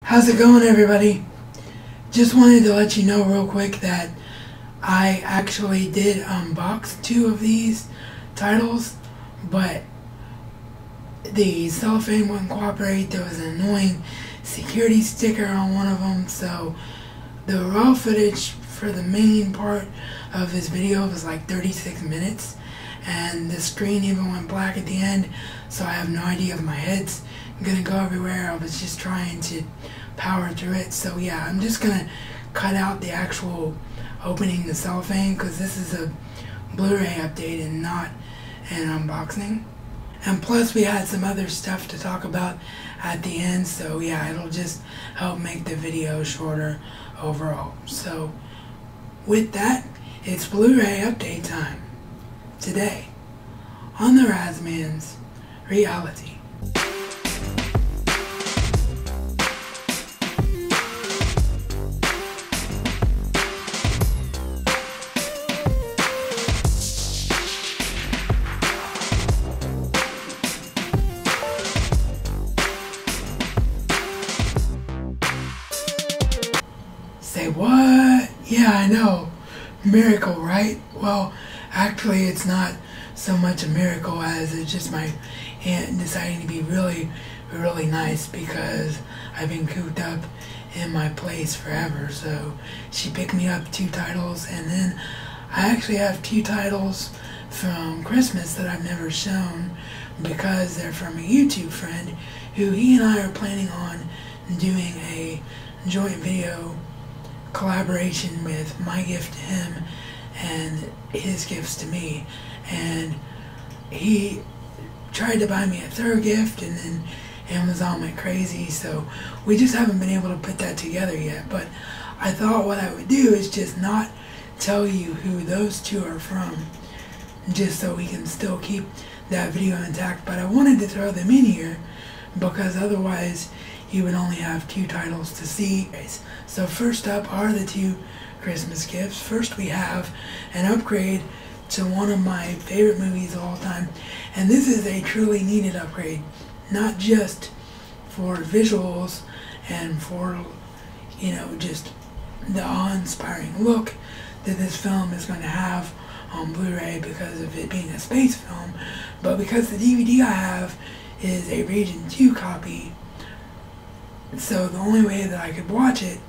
How's it going, everybody? Just wanted to let you know real quick that I actually did unbox 2 of these titles, but the cellophane wouldn't cooperate. There was an annoying security sticker on one of them, so the raw footage for the main part of this video was like 36 minutes, and the screen even went black at the end, so I have no idea if my head's gonna go everywhere. I was just trying to power through it. So yeah, I'm just gonna cut out the actual opening the cellophane because this is a Blu-ray update and not an unboxing. And plus we had some other stuff to talk about at the end, so yeah, it'll just help make the video shorter overall. So with that, it's Blu-ray update time today on the Razman's Reality. Say what? Yeah, I know. Miracle, right? Well, actually it's not so much a miracle as it's just my aunt deciding to be really nice because I've been cooped up in my place forever. So she picked me up 2 titles, and then I actually have 2 titles from Christmas that I've never shown because they're from a YouTube friend who he and I are planning on doing a joint video collaboration with my gift to him and his gifts to me. And he tried to buy me a 3rd gift, and then Amazon went crazy, so we just haven't been able to put that together yet. But I thought what I would do is just not tell you who those 2 are from, just so we can still keep that video intact. But I wanted to throw them in here because otherwise you would only have 2 titles to see. So first up are the 2 Christmas gifts. First we have an upgrade to one of my favorite movies of all time, and this is a truly needed upgrade, not just for visuals and for, you know, just the awe-inspiring look that this film is going to have on Blu-ray because of it being a space film, but because the DVD I have is a Region 2 copy. So the only way that I could watch it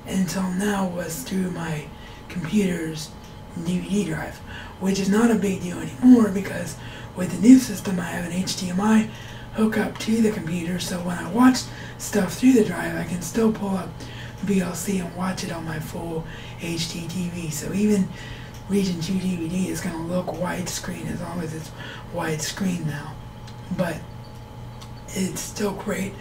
until now was through my computer's DVD drive, which is not a big deal anymore because with the new system I have an HDMI hookup to the computer, so when I watch stuff through the drive I can still pull up VLC and watch it on my full HD TV. So even Region 2 DVD is going to look widescreen as long as it's widescreen now. But it's still great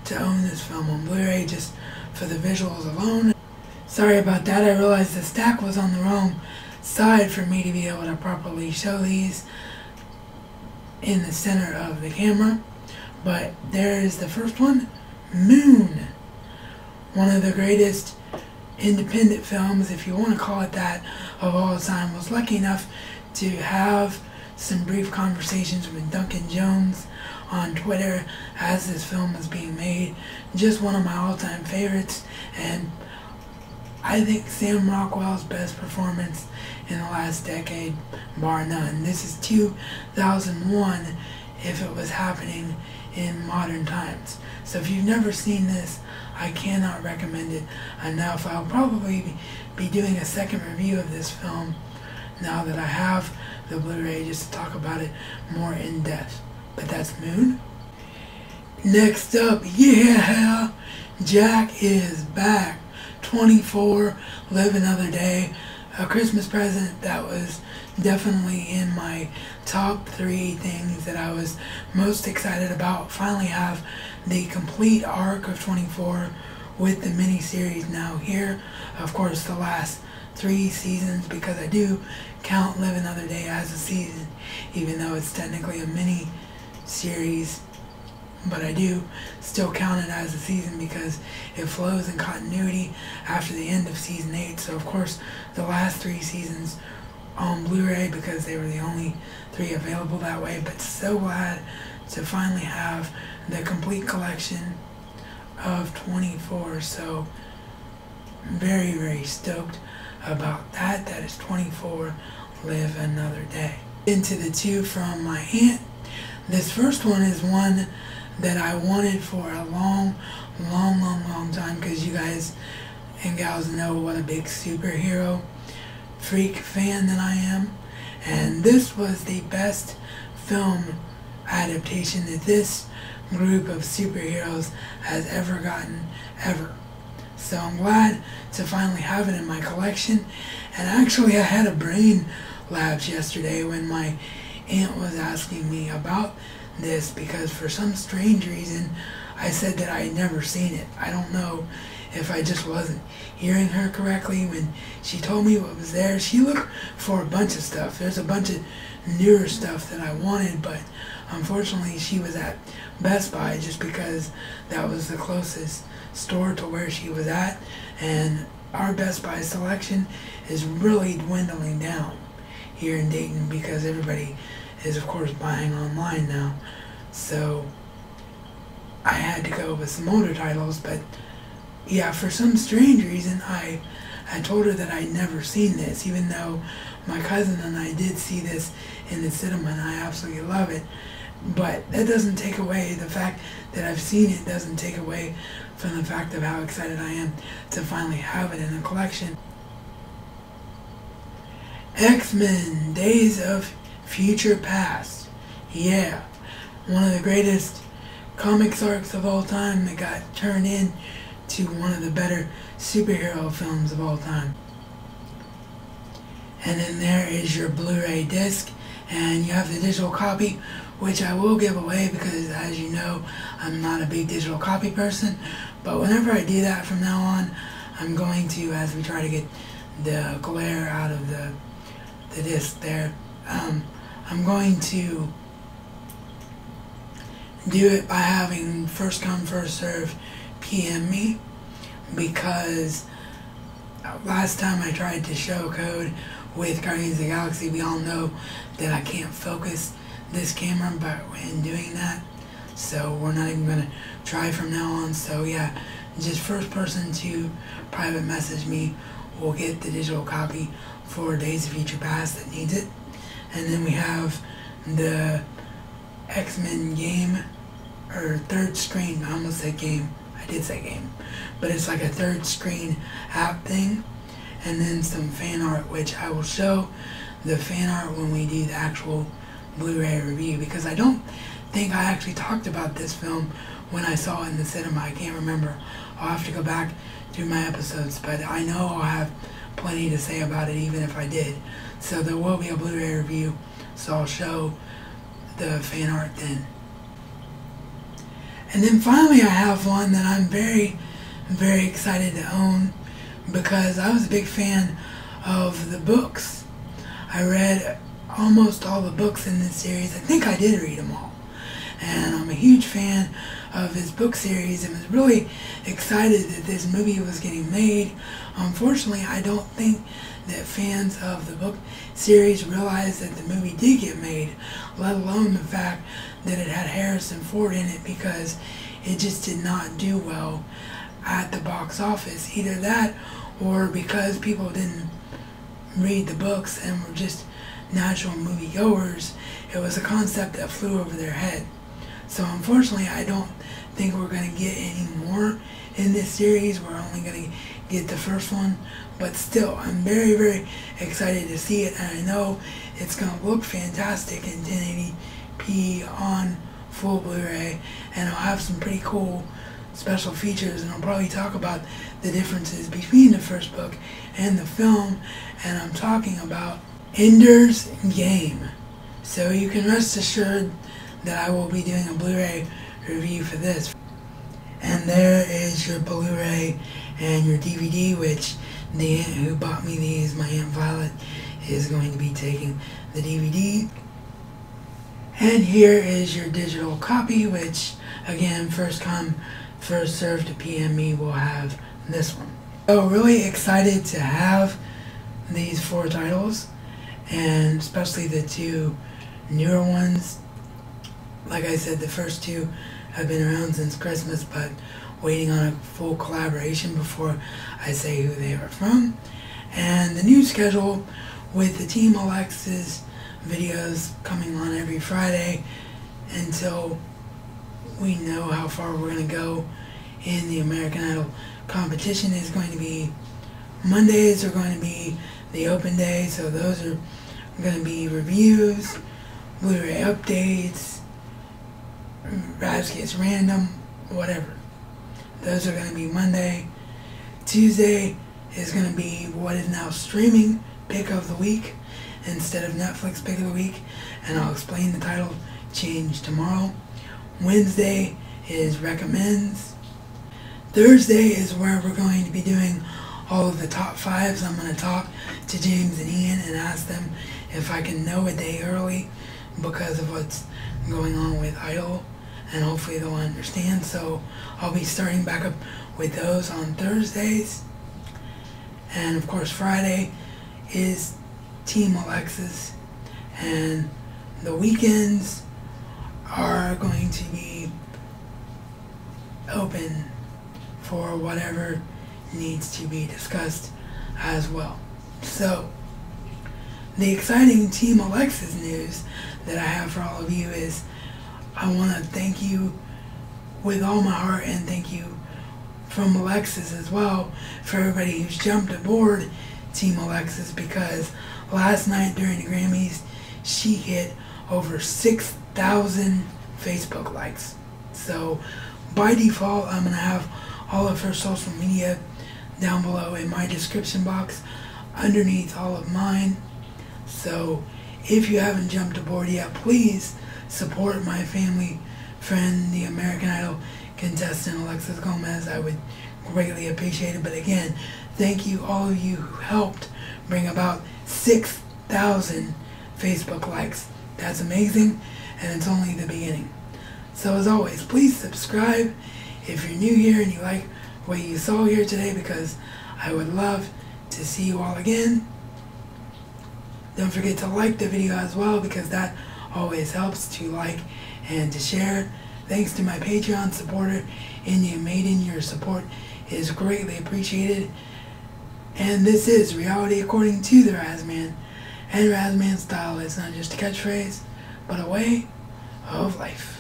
to own this film on Blu-ray just for the visuals alone. Sorry about that, I realized the stack was on the wrong side for me to be able to properly show these in the center of the camera. But there is the first one, Moon. One of the greatest independent films, if you want to call it that, of all time. Was lucky enough to have some brief conversations with Duncan Jones on Twitter as this film was being made. Just one of my all-time favorites, and I think Sam Rockwell's best performance in the last decade, bar none. This is 2001 if it was happening in modern times. So if you've never seen this, I cannot recommend it enough. I'll probably be doing a second review of this film now that I have the Blu-ray, just to talk about it more in depth. But that's Moon. Next up, yeah, Jack is back. 24, Live Another Day, a Christmas present that was definitely in my top 3 things that I was most excited about. Finally have the complete arc of 24 with the miniseries now here. Of course, the last 3 seasons, because I do count Live Another Day as a season, even though it's technically a mini series. But I do still count it as a season because it flows in continuity after the end of season 8. So of course the last 3 seasons on Blu-ray because they were the only 3 available that way. But so glad to finally have the complete collection of 24. So I'm very, very stoked about that. That is 24 Live Another Day. Into the two from my aunt. This first one is one that I wanted for a long time, because you guys and gals know what a big superhero freak fan that I am. And this was the best film adaptation that this group of superheroes has ever gotten, ever. So I'm glad to finally have it in my collection. And actually I had a brain lapse yesterday when my aunt was asking me about this, because for some strange reason I said that I had never seen it. I don't know if I just wasn't hearing her correctly when she told me what was there. She looked for a bunch of stuff. There's a bunch of newer stuff that I wanted, but unfortunately she was at Best Buy just because that was the closest store to where she was at, and our Best Buy selection is really dwindling down here in Dayton because everybody is of course buying online now. So I had to go with some older titles, but yeah, for some strange reason I told her that I'd never seen this, even though my cousin and I did see this in the cinema and I absolutely love it. But that doesn't take away the fact that I've seen it, doesn't take away from the fact of how excited I am to finally have it in a collection. X-Men Days of Future Past. Yeah, one of the greatest comics arcs of all time that got turned in to one of the better superhero films of all time. And then there is your Blu-ray disc, and you have the digital copy, which I will give away because, as you know, I'm not a big digital copy person. But whenever I do that from now on, I'm going to, as we try to get the glare out of the disc there, I'm going to do it by having first come, first serve PM me, because last time I tried to show code with Guardians of the Galaxy, we all know that I can't focus this camera in doing that, so we're not even going to try from now on. So yeah, just first person to private message me will get the digital copy for Days of Future Past that needs it. And then we have the X-Men game, or third screen, I almost said game, I did say game, but it's like a third screen app thing. And then some fan art, which I will show the fan art when we do the actual Blu-ray review, because I don't think I actually talked about this film when I saw it in the cinema. I can't remember. I'll have to go back through my episodes, but I know I'll have plenty to say about it even if I did. So there will be a Blu-ray review, so I'll show the fan art then. And then finally I have one that I'm very, very excited to own, because I was a big fan of the books. I read almost all the books in this series. I think I did read them all. And I'm a huge fan of his book series and was really excited that this movie was getting made. Unfortunately, I don't think that fans of the book series realized that the movie did get made, let alone the fact that it had Harrison Ford in it, because it just did not do well at the box office. Either that, or because people didn't read the books and were just natural moviegoers, it was a concept that flew over their head. So unfortunately, I don't think we're going to get any more in this series. We're only going to get the first one, but still, I'm very, very excited to see it, and I know it's going to look fantastic in 1080p on full Blu-ray, and I'll have some pretty cool special features, and I'll probably talk about the differences between the first book and the film, and I'm talking about Ender's Game. So you can rest assured that I will be doing a Blu-ray review for this. And there is your Blu-ray and your DVD, which the aunt who bought me these, my Aunt Violet, is going to be taking the DVD. And here is your digital copy, which again, first come, first served to PM me will have this one. So really excited to have these 4 titles, and especially the 2 newer ones. Like I said, the first 2 have been around since Christmas, but waiting on a full collaboration before I say who they are from. And the new schedule with the Team Alexis videos coming on every Friday until we know how far we're going to go in the American Idol competition is going to be Mondays are going to be the open day, so those are going to be reviews, Blu-ray updates, Rav's Gets Random, whatever. Those are going to be Monday. Tuesday is going to be what is now streaming pick of the week instead of Netflix pick of the week, and I'll explain the title change tomorrow. Wednesday is recommends. Thursday is where we're going to be doing all of the top fives. I'm going to talk to James and Ian and ask them if I can know a day early because of what's going on with Idol, and hopefully they'll understand. So I'll be starting back up with those on Thursdays. And of course Friday is Team Alexis, and the weekends are going to be open for whatever needs to be discussed as well. So the exciting Team Alexis news that I have for all of you is I want to thank you with all my heart, and thank you from Alexis as well for everybody who's jumped aboard Team Alexis, because last night during the Grammys she hit over 6,000 Facebook likes. So by default I'm going to have all of her social media down below in my description box underneath all of mine. So if you haven't jumped aboard yet, please support my family friend, the American Idol contestant Alexis Gomez. I would greatly appreciate it. But again, thank you all of you who helped bring about 6,000 Facebook likes. That's amazing, and it's only the beginning. So as always, please subscribe if you're new here and you like what you saw here today, because I would love to see you all again. Don't forget to like the video as well, because that always helps to like and to share. Thanks to my Patreon supporter, India Maiden. Your support is greatly appreciated. And this is Reality According to the Razman. And Razman style is not just a catchphrase, but a way of life.